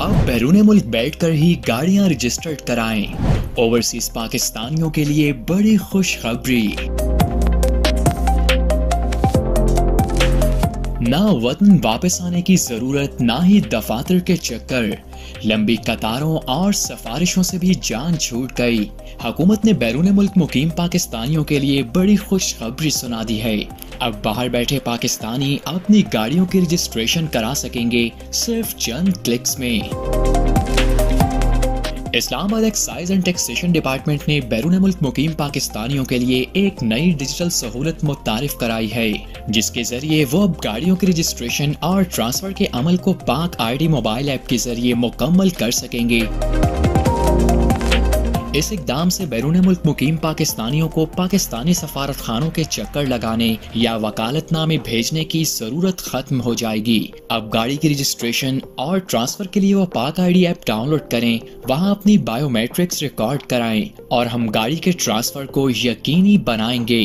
अब बैरून मुल्क बैठकर ही गाड़ियां रजिस्टर्ड कराएं। ओवरसीज पाकिस्तानियों के लिए बड़ी खुशखबरी। ना वतन वापस आने की जरूरत, ना ही दफातर के चक्कर। लंबी कतारों और सफारिशों से भी जान छूट गई। हुकूमत ने बैरून मुल्क मुकीम पाकिस्तानियों के लिए बड़ी खुशखबरी सुना दी है। अब बाहर बैठे पाकिस्तानी अपनी गाड़ियों की रजिस्ट्रेशन करा सकेंगे सिर्फ चंद क्लिक्स में। Islamabad excise and taxation department ने बैरून मुल्क मुकीम पाकिस्तानियों के लिए एक नई डिजिटल सहूलत मुतारिफ कराई है, जिसके जरिए वो अब गाड़ियों की रजिस्ट्रेशन और ट्रांसफर के अमल को पाक आईडी मोबाइल ऐप के जरिए मुकम्मल कर सकेंगे। इस इकदाम से बैरून मुल्क मुकीम पाकिस्तानियों को पाकिस्तानी सफारत खानों के चक्कर लगाने या वकालतनामे भेजने की जरूरत खत्म हो जाएगी। अब गाड़ी की रजिस्ट्रेशन और ट्रांसफर के लिए वो पाक आईडी ऐप डाउनलोड करें, वहां अपनी बायोमेट्रिक्स रिकॉर्ड कराएं और हम गाड़ी के ट्रांसफर को यकीनी बनाएंगे।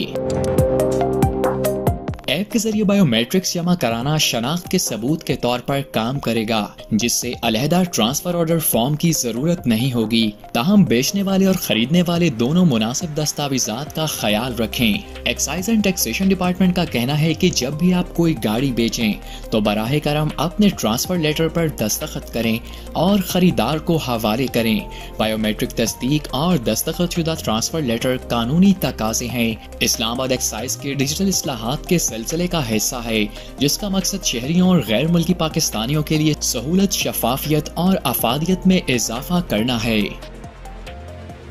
ऐप के जरिए बायोमेट्रिक्स जमा कराना शनाख्त के सबूत के तौर पर काम करेगा, जिससे अलहदा ट्रांसफर ऑर्डर फॉर्म की जरूरत नहीं होगी। ताहम बेचने वाले और खरीदने वाले दोनों मुनासिब दस्तावेजात का ख्याल रखें। एक्साइज एंड टैक्सेशन डिपार्टमेंट का कहना है कि जब भी आप कोई गाड़ी बेचें तो बराहे करम अपने ट्रांसफर लेटर पर दस्तखत करें और खरीदार को हवाले करें। बायोमेट्रिक तस्दीक और दस्तखतशुदा ट्रांसफर लेटर कानूनी तकाजे हैं। इस्लामाबाद एक्साइज के डिजिटल इस्लाहात के सिलसिले का हिस्सा है, जिसका मकसद शहरियों और गैर मुल्की पाकिस्तानियों के लिए सहूलत, शफाफियत और अफादियत में इजाफा करना है।